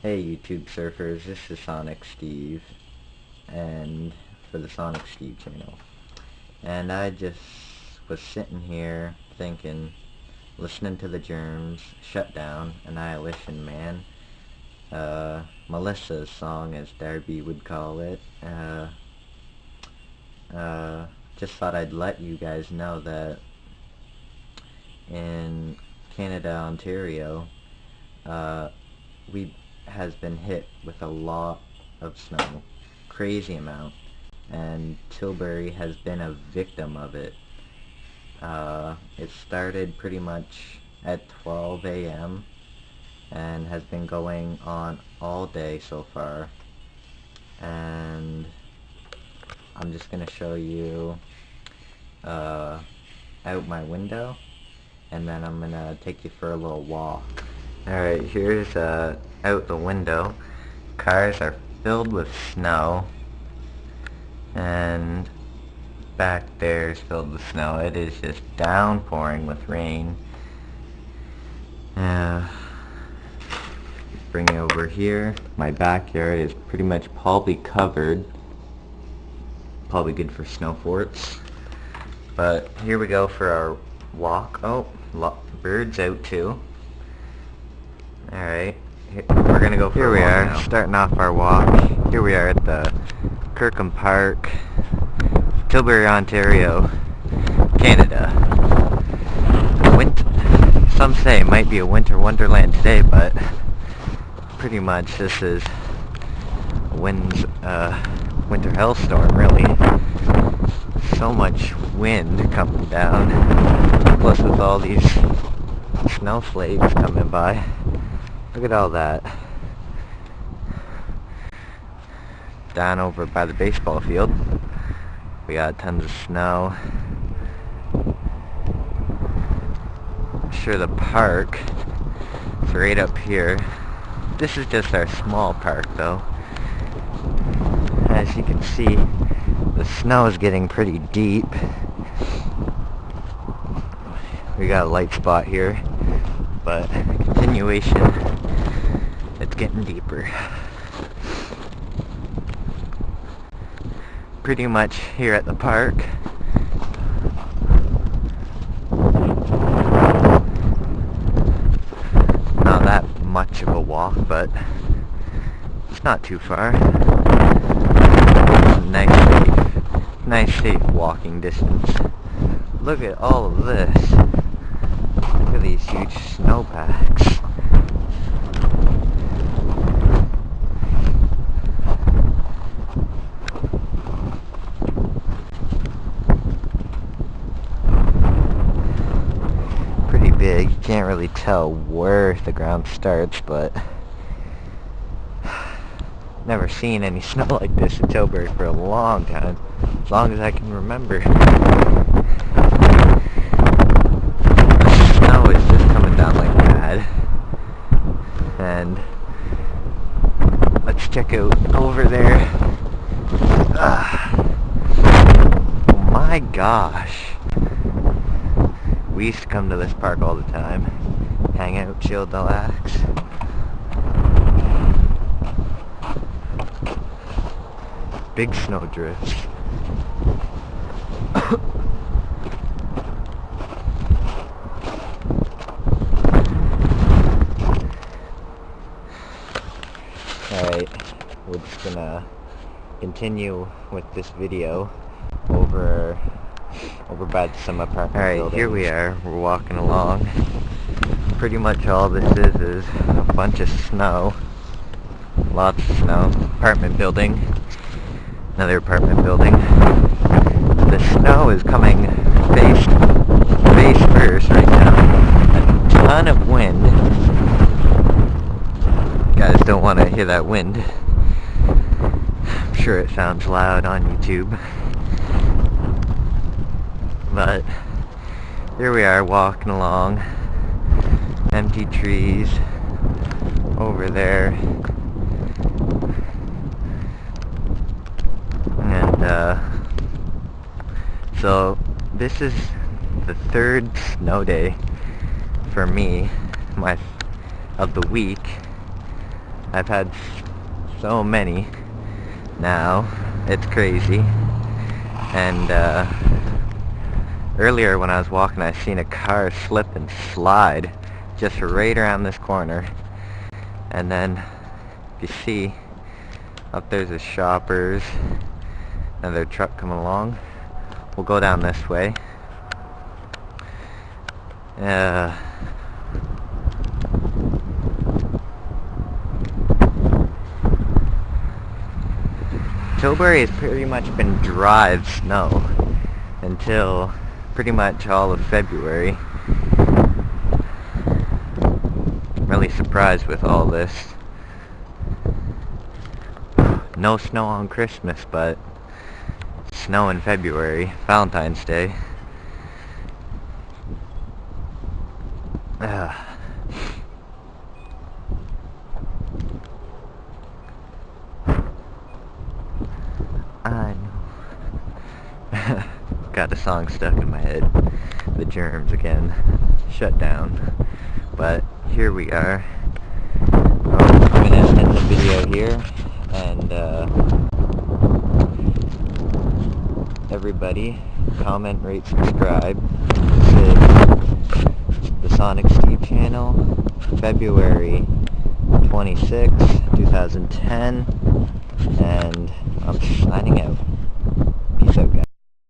Hey YouTube surfers, this is Sonic Steve, and for the Sonic Steve channel. And I just was sitting here thinking, listening to the Germs, Shutdown, Annihilation Man, Melissa's song as Darby would call it. Just thought I'd let you guys know that in Canada, Ontario, we has been hit with a lot of snow, crazy amount, and Tilbury has been a victim of it. It started pretty much at 12 a.m. and has been going on all day so far, and I'm just gonna show you out my window, and then I'm gonna take you for a little walk. Alright, here's out the window. Cars are filled with snow, and back there is filled with snow. It is just downpouring with rain. Bring it over here. My backyard is pretty much probably covered. Probably good for snow forts. But here we go for our walk. Oh, birds out too. Alright, we're gonna go for a walk. Here we are, now. Starting off our walk. Here we are at the Kirkham Park, Tilbury, Ontario, Canada. Some say it might be a winter wonderland today, but pretty much this is a winter hellstorm, really. So much wind coming down, plus with all these snowflakes coming by. Look at all that. Down over by the baseball field, we got tons of snow. I'm sure the park is right up here. This is just our small park though. As you can see, the snow is getting pretty deep. We got a light spot here, but continuation, it's getting deeper. Pretty much here at the park. Not that much of a walk, but it's not too far. Nice safe walking distance. Look at all of this. Look at these huge snowpacks. Pretty big. You can't really tell where the ground starts, but never seen any snow like this in Tilbury for a long time. As long as I can remember. Snow is just coming down like mad. And let's check out over there. Oh my gosh. We used to come to this park all the time. Hang out, chill, relax. Big snow drifts. Alright, we're just gonna continue with this video over by some apartment buildings. Alright, here we are. We're walking along. Pretty much all this is a bunch of snow. Lots of snow. Apartment building. Another apartment building. The snow is coming face first right now. A ton of wind. Guys don't want to hear that wind. I'm sure it sounds loud on YouTube. But here we are walking along. Empty trees over there. So this is the third snow day for me, of the week. I've had so many now. It's crazy. And earlier when I was walking, I seen a car slip and slide just right around this corner. And then if you see up there's a Shoppers, another truck coming along. We'll go down this way. Tilbury has pretty much been dry of snow until pretty much all of February. I'm really surprised with all this. No snow on Christmas, but snow in February, Valentine's Day. I know. Got the song stuck in my head. The Germs again. Shut down. But here we are. I'm gonna end the video here. And everybody, comment, rate, subscribe. This is the Sonic Steve channel, February 26, 2010, and I'm signing out.